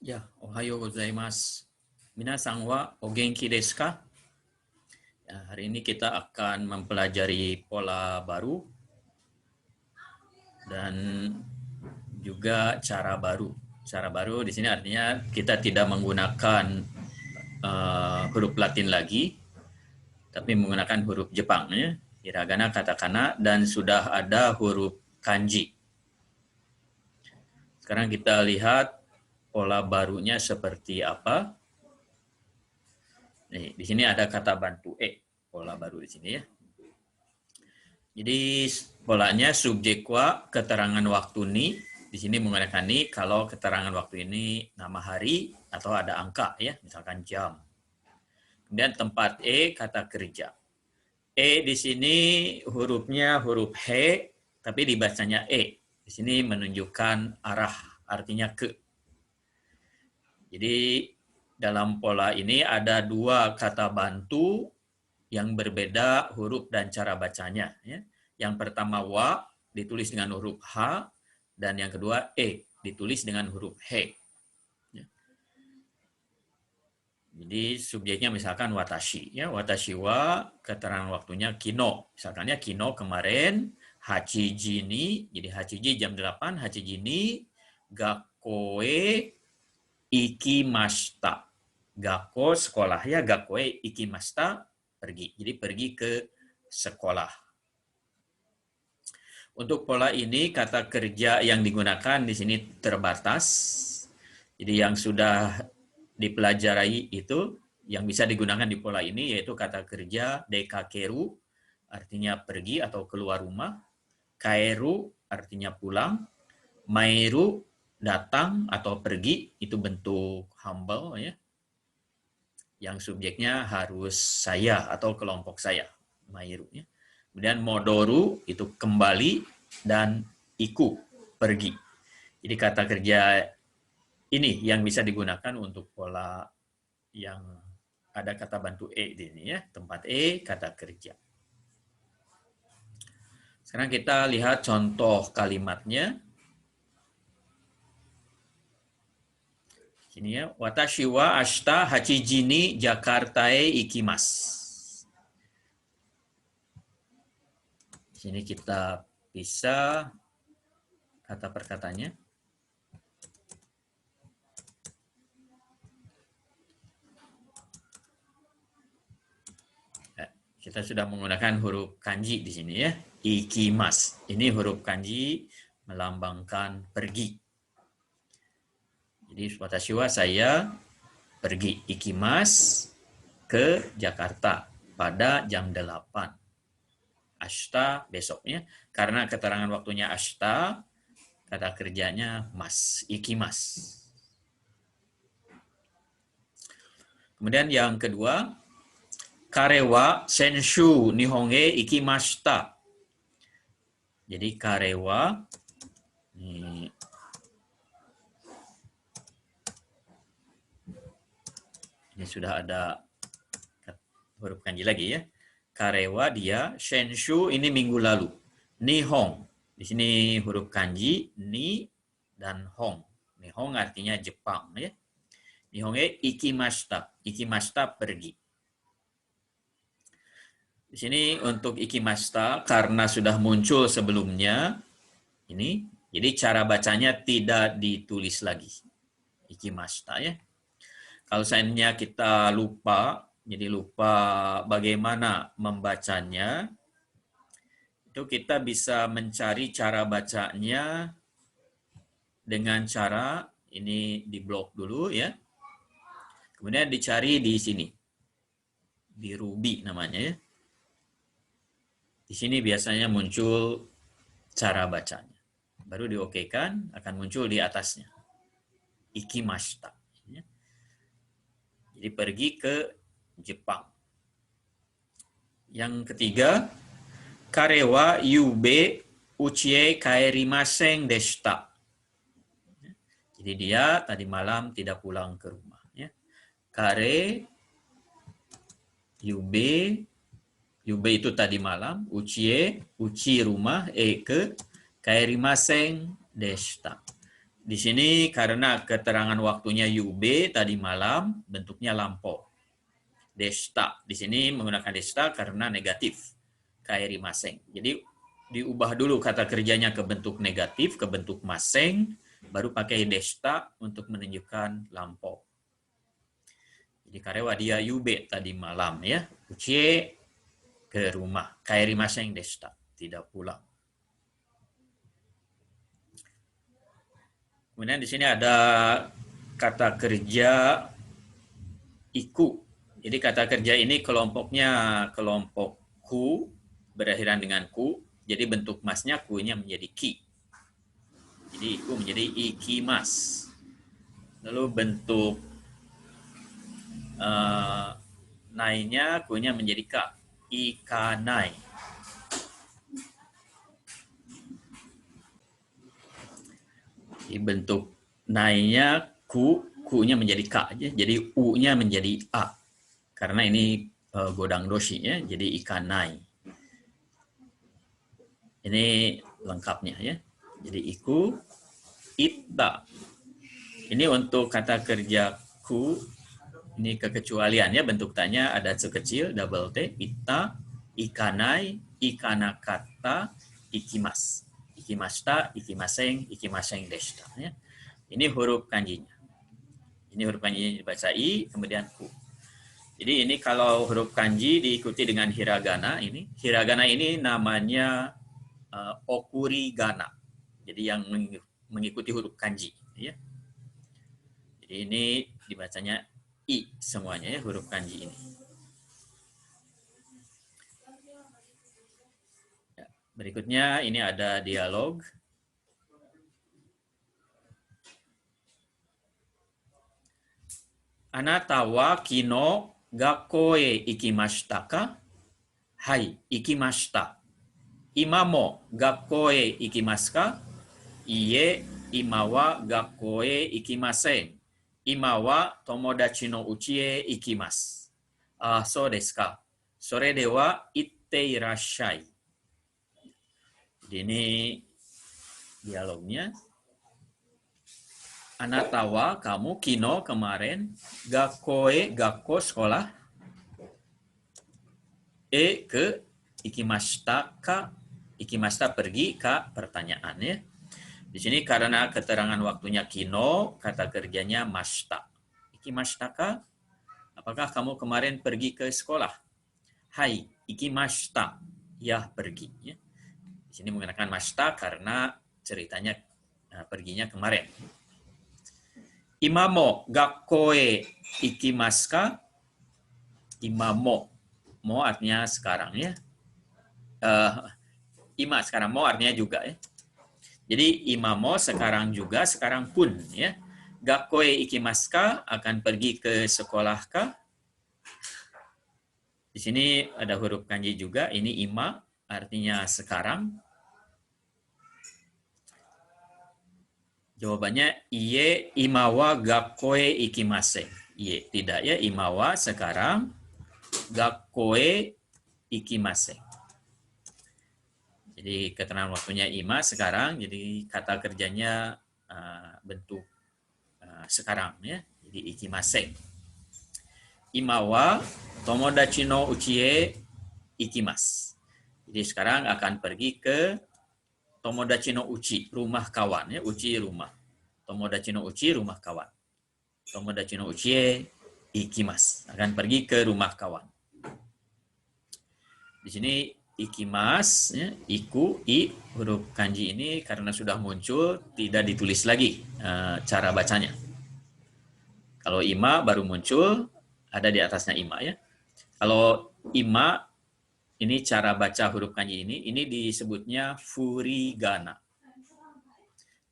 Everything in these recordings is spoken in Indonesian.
Ya, ohayo gozaimasu. Minasan wa o genki desu ka? Ya, hari ini kita akan mempelajari pola baru dan juga cara baru. Cara baru di sini artinya kita tidak menggunakan huruf Latin lagi, tapi menggunakan huruf Jepang, ya. Hiragana, katakana, dan sudah ada huruf kanji. Sekarang kita lihat pola barunya seperti apa. Nih, di sini ada kata bantu pola baru di sini ya. Jadi polanya subjek wa keterangan waktu ni. Di sini menggunakan ni kalau keterangan waktu ini nama hari atau ada angka ya, misalkan jam. Kemudian tempat kata kerja. Di sini hurufnya huruf he tapi dibacanya Di sini menunjukkan arah, artinya ke. Jadi dalam pola ini ada dua kata bantu yang berbeda huruf dan cara bacanya. Ya. Yang pertama wa ditulis dengan huruf H, dan yang kedua ditulis dengan huruf he. Ya. Jadi subjeknya misalkan watashi. Ya. Watashi wa keterangan waktunya kino. Misalkan ya kino kemarin, hachiji ni, jadi hachiji jam 8, hachiji ni gakkoe ikimashita. Gakko sekolah ya, gakkoe ikimashita pergi. Jadi pergi ke sekolah. Untuk pola ini kata kerja yang digunakan di sini terbatas. Jadi yang sudah dipelajari itu yang bisa digunakan di pola ini yaitu kata kerja dekakeru artinya pergi atau keluar rumah, kaeru artinya pulang, maeru datang atau pergi, itu bentuk humble ya. Yang subjeknya harus saya atau kelompok saya, maeru ya. Kemudian modoru itu kembali dan iku pergi. Jadi kata kerja ini yang bisa digunakan untuk pola yang ada kata bantu di sini ya, tempat kata kerja. Sekarang kita lihat contoh kalimatnya. Ini ya, watashi wa ashita hachiji ni Jakartae ikimasu. Sini kita bisa kata perkatanya. Kita sudah menggunakan huruf kanji di sini ya. Ikimasu. Ini huruf kanji melambangkan pergi. Jadi watashi wa saya pergi ikimasu ke Jakarta pada jam 8. Ashita besoknya. Karena keterangan waktunya ashita, kata kerjanya mas, ikimasu. Kemudian yang kedua, kare wa senshu nihon e ikimashita. Jadi kare wa ini sudah ada huruf kanji lagi ya. Kare wa dia, senshu ini minggu lalu. Nihon di sini huruf kanji ni dan hong. Nihon artinya Jepang ya. Nihon e ikimashita. Ikimashita pergi. Di sini untuk ikimashita karena sudah muncul sebelumnya ini, jadi cara bacanya tidak ditulis lagi. Ikimashita ya. Kalau seandainya kita lupa, jadi lupa bagaimana membacanya, itu kita bisa mencari cara bacanya dengan cara ini di blok dulu ya. Kemudian dicari di sini. Di Ruby namanya ya. Di sini biasanya muncul cara bacanya. Baru diokekan akan muncul di atasnya. Ikimashita. Jadi pergi ke Jepang. Yang ketiga, kare wa yube uchi e kaerimasen deshita. Jadi dia tadi malam tidak pulang ke rumah. Ya. Kare, yube, yube itu tadi malam, uchi rumah, ke kaerimasen deshita. di sini karena keterangan waktunya UB tadi malam, bentuknya lampau. Deshita. Di sini menggunakan deshita karena negatif. Kairi maseng. Jadi diubah dulu kata kerjanya ke bentuk negatif, ke bentuk maseng, baru pakai deshita untuk menunjukkan lampau. Jadi karewa dia UB tadi malam ya. Ucie ke rumah. Kairi maseng deshita. Tidak pulang. Kemudian di sini ada kata kerja iku. Jadi kata kerja ini kelompoknya kelompok ku, berakhiran dengan ku. Jadi bentuk masnya ku-nya menjadi ki. Jadi iku menjadi ikimas. Lalu bentuk nai-nya ku-nya menjadi ka. Ikanai. Di bentuk nai-nya ku-nya menjadi ka aja. Jadi u-nya menjadi a. Karena ini godang doshi ya, jadi ikanai. Ini lengkapnya ya. Jadi iku, itta. Ini untuk kata kerja ku, ini kekecualian ya, bentuk tanya ada sekecil, double T, itta, ikanai, ikanakata, ikimas. Ikimashita, ikimaseng, ikimaseng deshita. Ya. Ini huruf kanjinya. Ini huruf kanjinya dibaca i, kemudian ku. Jadi ini kalau huruf kanji diikuti dengan hiragana ini. Hiragana ini namanya okurigana. Jadi yang mengikuti huruf kanji. Ya. Jadi ini dibacanya i semuanya ya huruf kanji ini. Ya. Berikutnya ini ada dialog. Anata wa kino gakko e ikimashita ka? Hai, ikimashita. Ima mo gakko e ikimasu ka? Iie, ima wa gakko e ikimasen. Ima wa tomodachi no uchi e ikimasu. Ah, so desu ka. Sore de wa itte irashai. Ini dialognya. Anata wa, kamu, kino, kemarin, gakko sekolah, ke ikimashita ka, ikimashita pergi, ka pertanyaan ya. Di sini karena keterangan waktunya kino, kata kerjanya mashita. Ikimashita ka, apakah kamu kemarin pergi ke sekolah? Hai, ikimashita, ya pergi. Ya. Di sini menggunakan mashita karena ceritanya perginya kemarin. Imamo gakko e ikimasu ka? Imamo. Mo artinya sekarang ya. Ima sekarang, mo artinya juga ya. Jadi imamo sekarang juga, sekarang pun ya. Gakko e ikimasu ka? Akan pergi ke sekolah ka? Di sini ada huruf kanji juga, ini ima artinya sekarang. Jawabannya iye imawa gakkoe ikimase. Iye, tidak ya, imawa sekarang, gakkoe ikimase. Jadi keterangan waktunya ima sekarang, jadi kata kerjanya bentuk sekarang ya. Jadi ikimase. Imawa tomodachi no uchiye ikimasu. Jadi sekarang akan pergi ke Tomodachi no uchi, rumah kawan ya, uchi rumah. Tomodachi no uchi, rumah kawan. Tomodachi no uchi ikimasu, akan pergi ke rumah kawan. Di sini ikimasu ya, iku, i huruf kanji ini karena sudah muncul tidak ditulis lagi cara bacanya. Kalau ima baru muncul ada di atasnya ima ya. Kalau ima ini cara baca huruf kanji ini disebutnya furigana.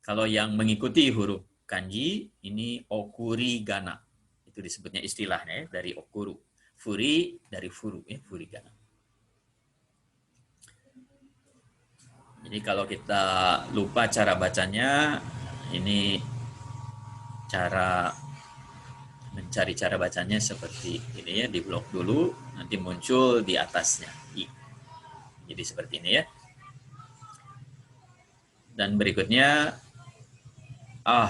Kalau yang mengikuti huruf kanji, ini okurigana. Itu disebutnya istilahnya ya, dari okuru. Furi dari furu, ya, furigana. Jadi kalau kita lupa cara bacanya, ini cara mencari cara bacanya seperti ini ya, di blok dulu, nanti muncul di atasnya. Jadi seperti ini ya. Dan berikutnya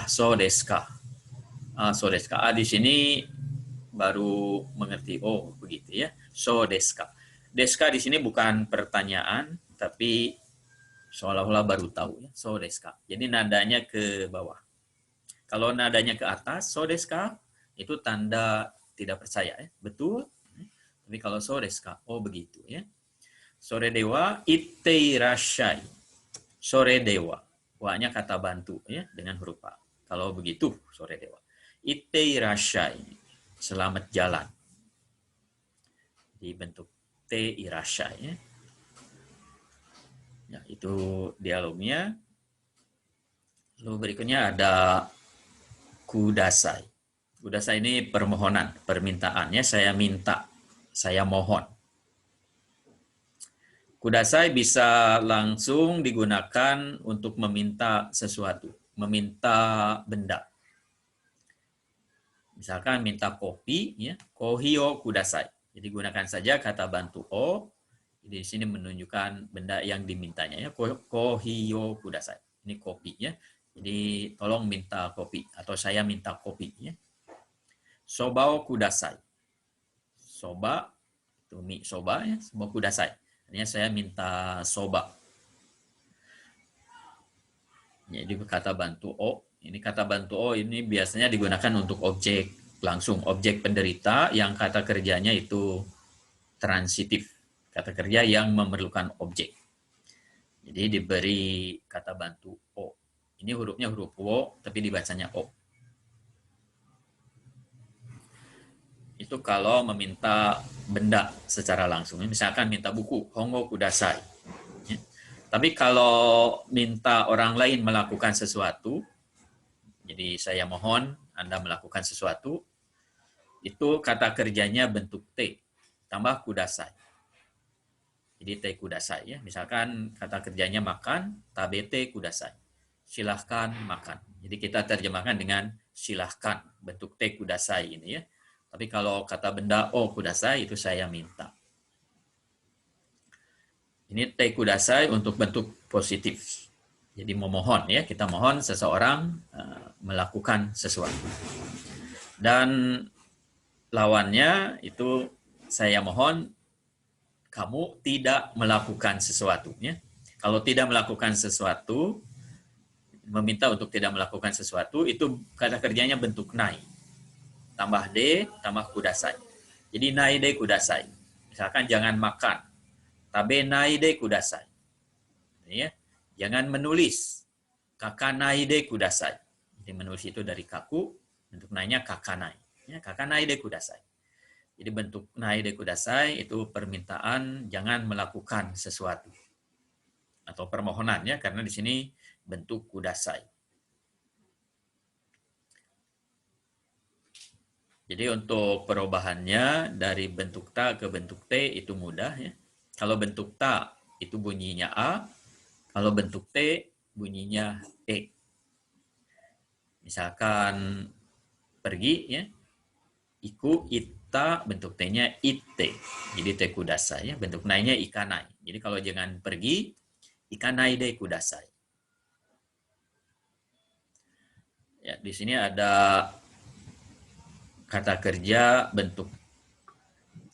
So desu ka. So desu ka. Di sini baru mengerti. Oh, begitu ya. So desu ka. Desu ka di sini bukan pertanyaan, tapi seolah-olah baru tahu ya. So desu ka. Jadi nadanya ke bawah. Kalau nadanya ke atas, so desu ka, itu tanda tidak percaya ya. Betul. Tapi kalau so desu ka, oh begitu ya. Sore dewa itte irashai. Sore dewa. Wa-nya kata bantu ya dengan huruf A. Kalau begitu sore dewa. Itte irashai. Selamat jalan. Dibentuk te irashai ya. Ya, itu dialognya. Lalu berikutnya ada kudasai. Kudasai ini permohonan, permintaannya saya minta, saya mohon. Kudasai bisa langsung digunakan untuk meminta sesuatu, meminta benda. Misalkan minta kopi, ya, kohio kudasai. Jadi gunakan saja kata bantu o. Di sini menunjukkan benda yang dimintanya, ya, kohio kudasai. Ini kopi, ya. Jadi tolong minta kopi atau saya minta kopi, ya. Soba o kudasai. Soba itu mie soba ya, soba kudasai. Artinya saya minta soba. Jadi kata bantu o, ini kata bantu o ini biasanya digunakan untuk objek langsung, objek penderita yang kata kerjanya itu transitif, kata kerja yang memerlukan objek. Jadi diberi kata bantu o. Ini hurufnya huruf o, tapi dibacanya o. Itu kalau meminta benda secara langsung. Misalkan minta buku, hongo kudasai. Ya. Tapi kalau minta orang lain melakukan sesuatu, jadi saya mohon Anda melakukan sesuatu, itu kata kerjanya bentuk T, tambah kudasai. Jadi T kudasai ya. Misalkan kata kerjanya makan, tabete kudasai. Silahkan makan. Jadi kita terjemahkan dengan silahkan, bentuk T kudasai ini ya. Tapi kalau kata benda o kudasai itu saya minta. Ini te kudasai untuk bentuk positif. Jadi memohon ya, kita mohon seseorang melakukan sesuatu. Dan lawannya itu saya mohon kamu tidak melakukan sesuatu ya. Kalau tidak melakukan sesuatu, meminta untuk tidak melakukan sesuatu itu kata kerjanya bentuk nai. Tambah de, tambah kudasai. Jadi nai de kudasai. Misalkan jangan makan. Tabe nai de kudasai. Ya. Jangan menulis. Kakanai de kudasai. Jadi menulis itu dari kaku, bentuk nainya kakanai. Ya, kakanai de kudasai. Jadi bentuk nai de kudasai itu permintaan jangan melakukan sesuatu. Atau permohonan ya, karena di sini bentuk kudasai. Jadi untuk perubahannya dari bentuk ta ke bentuk t itu mudah ya. Kalau bentuk ta itu bunyinya a, kalau bentuk t bunyinya e. Misalkan pergi ya, iku ita bentuk t-nya ite. Jadi te kudasai ya, bentuk nai-nya ikanai. Jadi kalau jangan pergi, ikanai de kudasai. Ya, di sini ada kata kerja bentuk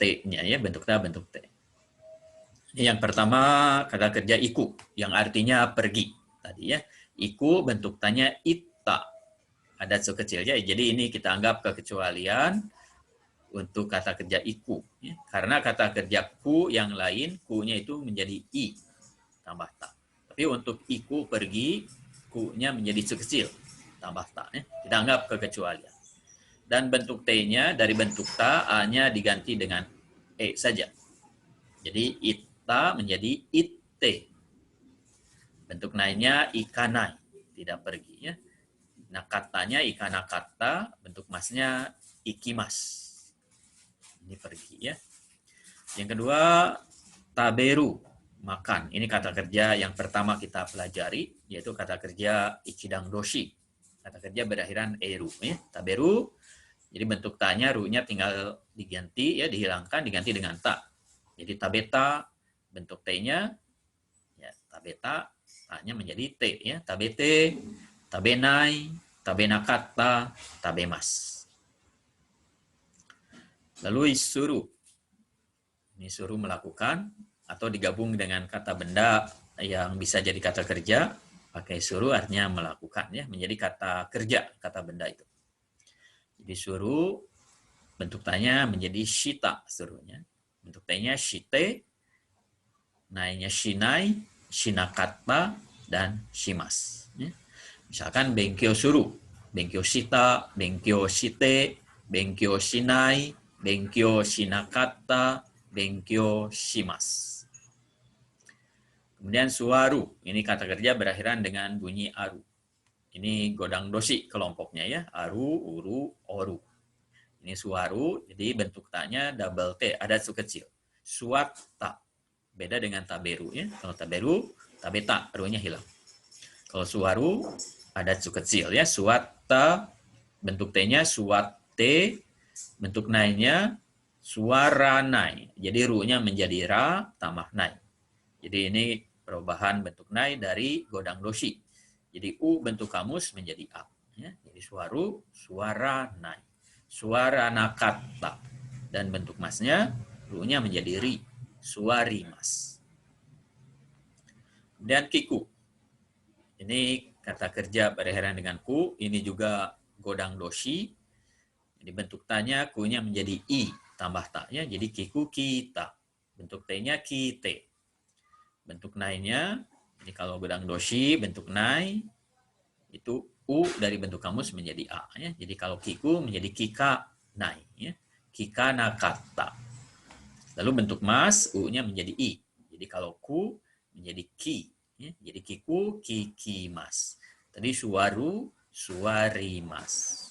T-nya ya, bentuk ta, bentuk T. Yang pertama kata kerja iku, yang artinya pergi. Tadi ya, iku bentuk tanya ita. Ada su kecil ya, jadi ini kita anggap kekecualian untuk kata kerja iku. Ya. Karena kata kerja ku yang lain, ku-nya itu menjadi i, tambah ta. Tapi untuk iku pergi, ku-nya menjadi su kecil, tambah ta. Ya. Kita anggap kekecualian. Dan bentuk T-nya dari bentuk ta, A-nya diganti dengan E saja. Jadi ita menjadi itte. Bentuk nai-nya ikanai, tidak pergi ya. Nah katanya ikanakata, bentuk masnya ikimas. Ini pergi ya. Yang kedua taberu, makan. Ini kata kerja yang pertama kita pelajari, yaitu kata kerja ichidang doshi. Kata kerja berakhiran eru ya. Taberu. Jadi bentuk ta-nya, ru-nya tinggal diganti ya, dihilangkan, diganti dengan ta. Jadi tabeta, bentuk t-nya ya tabeta, ta-nya menjadi t ya. Tabete, tabenai, tabenakatta, tabemas. Lalu suru. Ini suruh melakukan atau digabung dengan kata benda yang bisa jadi kata kerja. Pakai suruh artinya melakukan ya, menjadi kata kerja, kata benda itu. Jadi suruh bentuk tanya menjadi shita suruhnya. Bentuk tanya shite, nainya shinai, shinakatta, dan shimas. Ya. Misalkan benkyo suru, benkyo shita, benkyo shite, benkyo shinai, benkyo shinakatta, benkyo shimas. Kemudian suwaru, ini kata kerja berakhiran dengan bunyi aru. Ini godang doshi kelompoknya ya, aru, uru, oru. Ini suwaru, jadi bentuk tanya double T, ada su kecil. Suwatta, beda dengan taberu ya. Kalau taberu, tabeta, ru-nya hilang. Kalau suwaru, ada su kecil ya. Suwatta, bentuk T-nya suwatte, bentuk nai-nya suara nai. Jadi ru-nya menjadi ra, tambah nai. Jadi ini perubahan bentuk nai dari godang doshi. Jadi u bentuk kamus menjadi a. Ya. Jadi suwaru, suara nai. Suara nakatta. Dan bentuk masnya, ru-nya menjadi ri. Suari mas. Kemudian kiku. Ini kata kerja berakhiran dengan ku. Ini juga godang doshi. Jadi bentuk tanya, ku-nya menjadi i. Tambah ta-nya, jadi kiku kita. Bentuk t-nya kite. Bentuk nai-nya, ini kalau godang doshi, bentuk nai, itu u dari bentuk kamus menjadi a. Ya. Jadi kalau kiku menjadi kika nai. Ya. Kika nakatta. Lalu bentuk mas, u-nya menjadi i. Jadi kalau ku menjadi ki. Ya. Jadi kiku, kiki mas. Tadi suwaru, suari mas.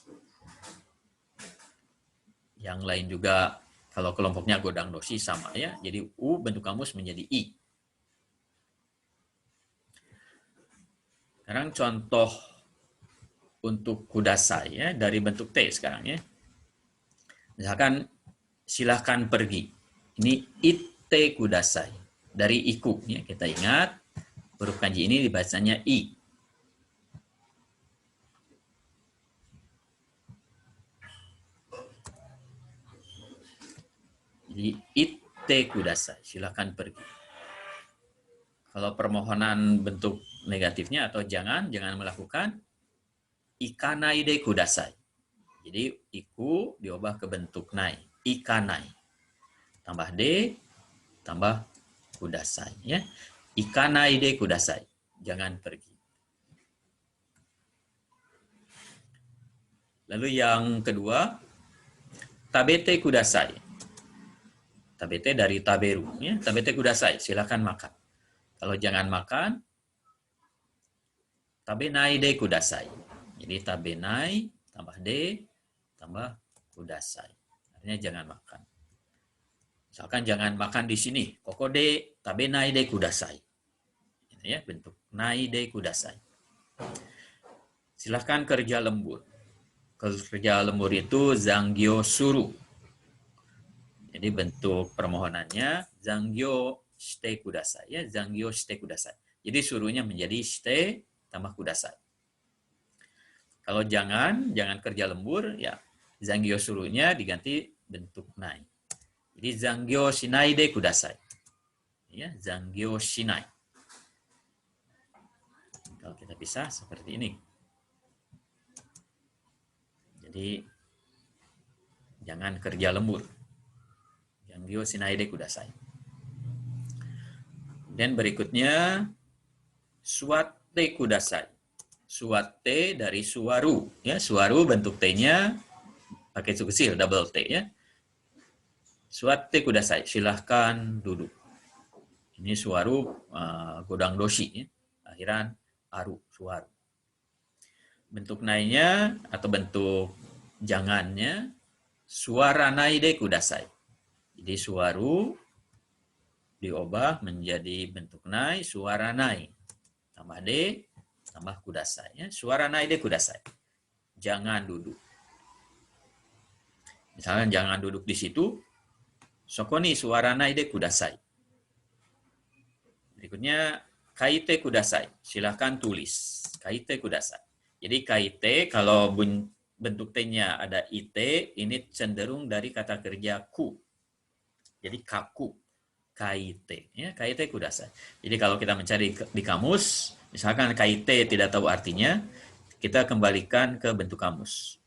Yang lain juga, kalau kelompoknya godang doshi sama ya. Jadi u bentuk kamus menjadi i. Sekarang contoh untuk kudasai ya, dari bentuk T sekarang ya. Misalkan silahkan pergi. Ini itte kudasai. Dari iku ya, kita ingat huruf kanji ini dibacanya i. Jadi itte kudasai, silahkan pergi. Kalau permohonan bentuk negatifnya atau jangan melakukan, ikanai de kudasai. Jadi iku diubah ke bentuk nai, ikanai. Tambah de, tambah kudasai. Ya. Ikanai de kudasai, jangan pergi. Lalu yang kedua, tabete kudasai. Tabete dari taberu. Ya. Tabete kudasai, silakan makan. Kalau jangan makan, tabenai de kudasai. Jadi tabenai, tambah de, tambah kudasai. Artinya jangan makan. Misalkan jangan makan di sini. Koko de tabenai de kudasai. Ya, bentuk nai de kudasai. Silahkan kerja lembur. Kerja lembur itu zanggyo suru. Jadi bentuk permohonannya zanggyo shite kudasai. Ya, zanggyo shite kudasai. Jadi suruhnya menjadi shite tambah kudasai. Kalau jangan kerja lembur, ya zanggyo suruhnya diganti bentuk nai. Jadi zanggyo shinai de kudasai. Ya, zanggyo shinai. Kalau kita pisah seperti ini. Jadi jangan kerja lembur. Zanggyo shinai de kudasai. Dan berikutnya suwatte kudasai. Suwatte dari suwaru. Ya, suwaru bentuk T-nya pakai su kecil, double T ya. Suwatte kudasai, silahkan duduk. Ini suwaru godang doshi ya. Akhiran aru, suwaru. Bentuk nainya atau bentuk jangannya suara nai de kudasai. Jadi suwaru diubah menjadi bentuk nai, suara nai. Tambah de, tambah kudasai. Ya. Suara nai de kudasai. Jangan duduk. Misalnya jangan duduk di situ. Sokoni suara nai de kudasai. Berikutnya kaite kudasai. Silahkan tulis. Kaite kudasai. Jadi KIT kalau bentuk T-nya ada IT, ini cenderung dari kata kerja ku. Jadi kaku, KIT. Ya, KIT kudasai. Jadi kalau kita mencari di kamus, misalkan KIT tidak tahu artinya, kita kembalikan ke bentuk kamus.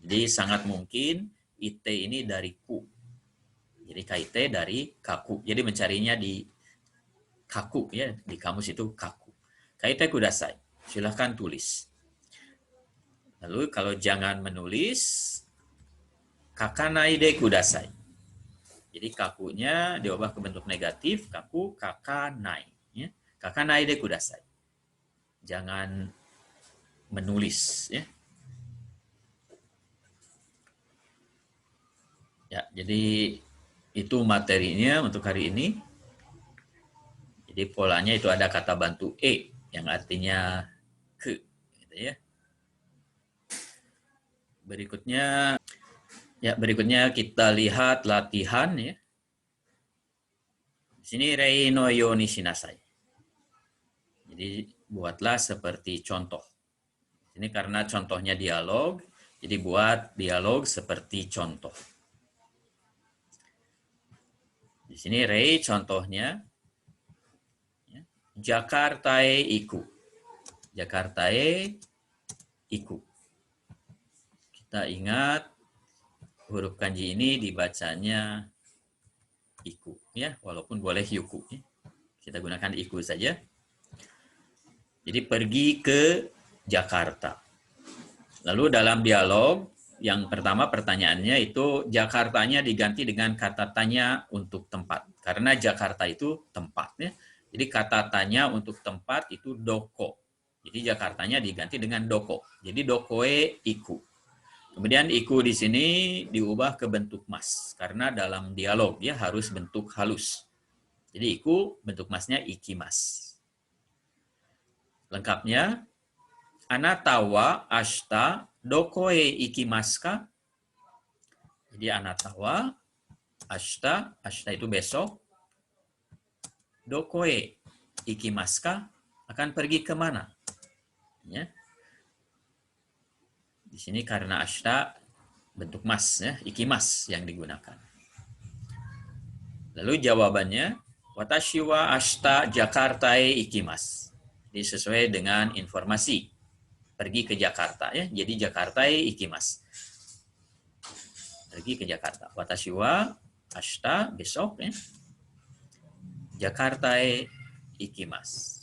Jadi sangat mungkin IT ini dari ku. Jadi KIT dari kaku. Jadi mencarinya di kaku, ya, di kamus itu kaku. KIT kudasai. Silahkan tulis. Lalu kalau jangan menulis, kakanai de kudasai. Jadi kakunya diubah ke bentuk negatif, kaku, kakanai. Ya. Kakanai de kudasai. Jangan menulis. Ya. Ya, jadi itu materinya untuk hari ini. Jadi polanya itu ada kata bantu e yang artinya ke, gitu ya. Berikutnya kita lihat latihan ya. Di sini rei no yo ni shinasai. Jadi buatlah seperti contoh. Ini karena contohnya dialog, jadi buat dialog seperti contoh. Di sini rei contohnya ya, Jakartae iku. Jakartae iku. Kita ingat huruf kanji ini dibacanya iku ya, walaupun boleh yuku ya. Kita gunakan iku saja. Jadi pergi ke Jakarta. Lalu dalam dialog yang pertama pertanyaannya itu Jakartanya diganti dengan kata tanya untuk tempat. Karena Jakarta itu tempat ya. Jadi kata tanya untuk tempat itu doko. Jadi Jakartanya diganti dengan doko. Jadi dokoe iku. Kemudian iku di sini diubah ke bentuk mas karena dalam dialog dia harus bentuk halus. Jadi iku bentuk masnya ikimas. Lengkapnya, anata wa ashita dokoe ikimasu ka? Jadi anata wa ashita itu besok. Dokoe ikimasu ka? Akan pergi kemana? Ya. Di sini karena ashita bentuk mas ya, ikimas yang digunakan. Lalu jawabannya, watashi wa ashita Jakartae ikimasu. Jadi sesuai dengan informasi pergi ke Jakarta ya. Jadi Jakartae ikimasu. Pergi ke Jakarta. Watashi wa ashita besok ya. Jakartae ikimasu.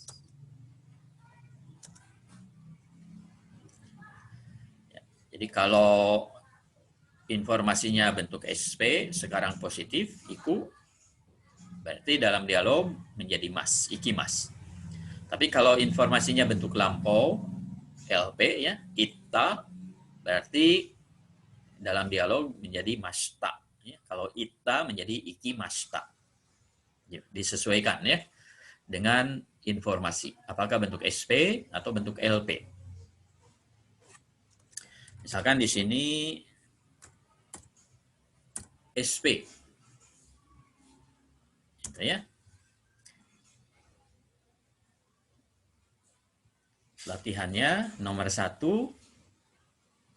Jadi kalau informasinya bentuk SP, sekarang positif, iku, berarti dalam dialog menjadi mas, ikimas. Tapi kalau informasinya bentuk lampau, LP, ya, ita, berarti dalam dialog menjadi masta. Ya. Kalau ita menjadi ikimasta. Disesuaikan ya dengan informasi. Apakah bentuk SP atau bentuk LP. Misalkan di sini SP. Gitu ya. Latihannya nomor 1,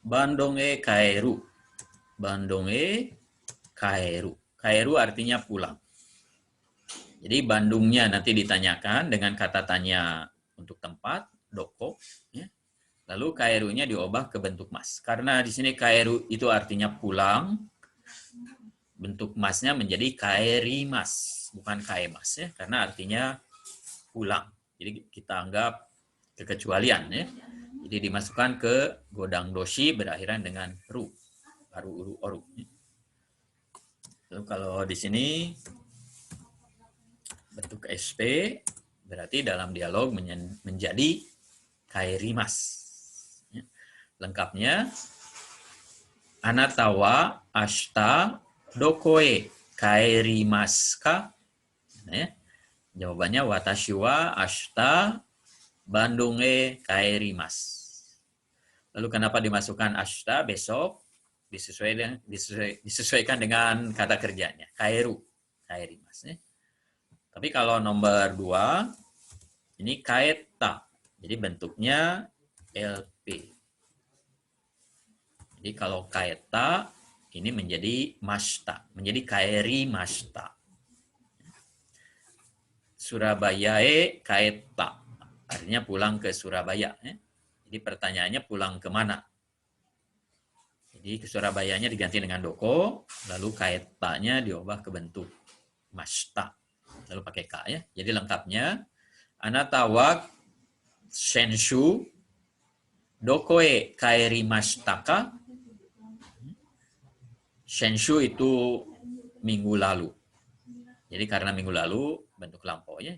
Bandonge kaeru. Bandonge kaeru. Kaeru artinya pulang. Jadi Bandungnya nanti ditanyakan dengan kata tanya untuk tempat, doko. Ya. Lalu kaerunya diubah ke bentuk mas. Karena di sini kaeru itu artinya pulang, bentuk masnya menjadi kaerimas, bukan kaemas ya, karena artinya pulang. Jadi kita anggap kekecualian ya. Jadi dimasukkan ke godang doshi berakhiran dengan ru, aru uru oru. Lalu kalau di sini bentuk SP berarti dalam dialog menjadi kaerimas. Lengkapnya, anata wa ashita dokoe kaerimasu ka? Ya. Jawabannya watashi wa ashita Bandunge kaerimasu. Lalu kenapa dimasukkan ashita besok? Disesuaikan dengan kata kerjanya. Kaeru, kaerimasu. Ya. Tapi kalau nomor 2, ini kaeta. Jadi bentuknya LP. Jadi kalau kaeta ini menjadi mashita, menjadi kaeri mashita. Surabayae kaeta, artinya pulang ke Surabaya. Jadi pertanyaannya pulang ke mana? Jadi ke Surabayanya diganti dengan doko, lalu kaetanya diubah ke bentuk mashita, lalu pakai ka ya. Jadi lengkapnya anata Shenshu dokoe kaerimashitaka. Shenshu itu minggu lalu. Jadi karena minggu lalu bentuk lampau ya.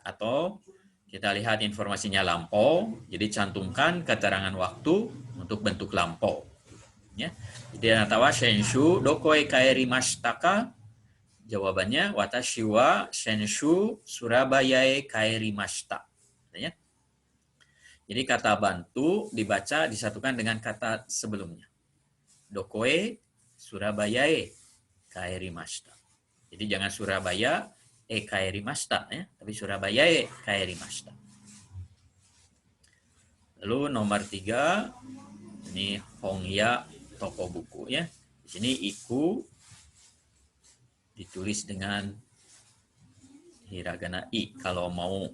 Atau kita lihat informasinya lampau, jadi cantumkan keterangan waktu untuk bentuk lampau. Ya. Jadi anata wa Shenshu dokoe kaerimashitaka. Jawabannya watashi wa Shenshu Surabayae kaerimashita. Ya. Jadi kata bantu dibaca disatukan dengan kata sebelumnya. Dokoe Surabayae kaerimashita. Jadi jangan Surabaya kaerimashita ya, tapi Surabayae kaerimashita. Lalu nomor 3 ini Hongya toko buku ya. Di sini iku ditulis dengan hiragana i kalau mau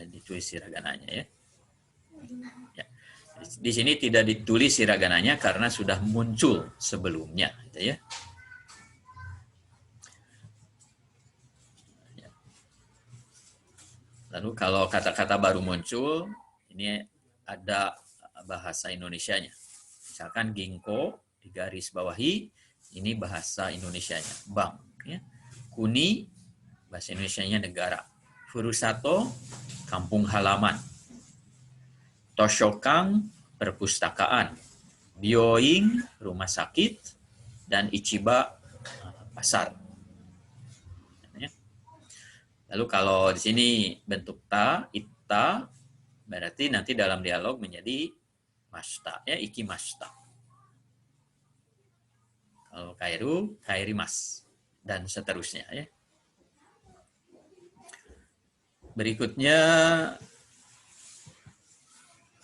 ditulis hiragananya ya. Ya. Di sini tidak ditulis hiragananya karena sudah muncul sebelumnya, gitu ya. Lalu kalau kata-kata baru muncul, ini ada bahasa Indonesianya. Misalkan ginkgo di garis bawahi, ini bahasa Indonesianya, bank. Ya. Kuni, bahasa Indonesianya negara. Furusato, kampung halaman. Toshokang, perpustakaan. Byoing, rumah sakit. Dan Ichiba, pasar. Lalu kalau di sini bentuk ta, itta, berarti nanti dalam dialog menjadi mashita, ya, ikimashita. Kalau kairu, kairimas, dan seterusnya. Ya. Berikutnya,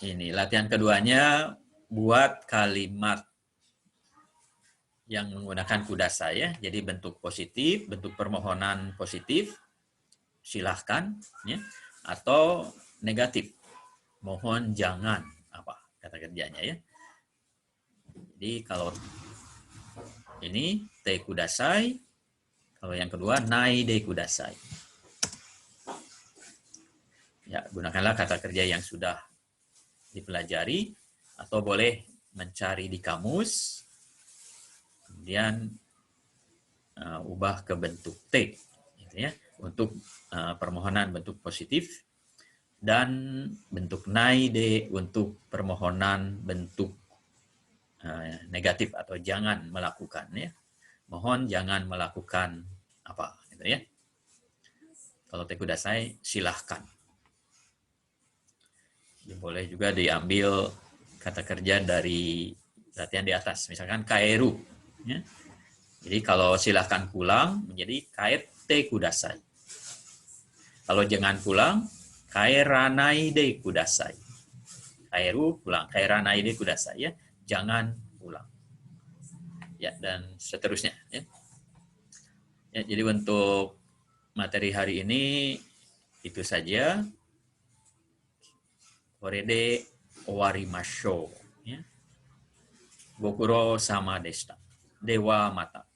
ini latihan keduanya, buat kalimat yang menggunakan kudasai, ya. Jadi bentuk positif, bentuk permohonan positif, silahkan, ya. Atau negatif, mohon jangan, apa kata kerjanya ya. Jadi kalau ini te kudasai, kalau yang kedua nai de kudasai. Ya, gunakanlah kata kerja yang sudah dipelajari atau boleh mencari di kamus, kemudian ubah ke bentuk te, gitu ya, untuk permohonan bentuk positif dan bentuk nai de untuk permohonan bentuk negatif atau jangan melakukan ya. Mohon jangan melakukan apa gitu ya. Kalau te kudasai silahkan. Boleh juga diambil kata kerja dari latihan di atas, misalkan kaeru ya. Jadi kalau silahkan pulang menjadi kaete kudasai. Kalau jangan pulang, kaeranai de kudasai. Kaeru pulang, kaeranai de kudasai ya. Jangan pulang. Ya, dan seterusnya ya. Ya, jadi untuk materi hari ini itu saja. Korede owarimashou ya. Gokuro sama deshita. Dewa mata.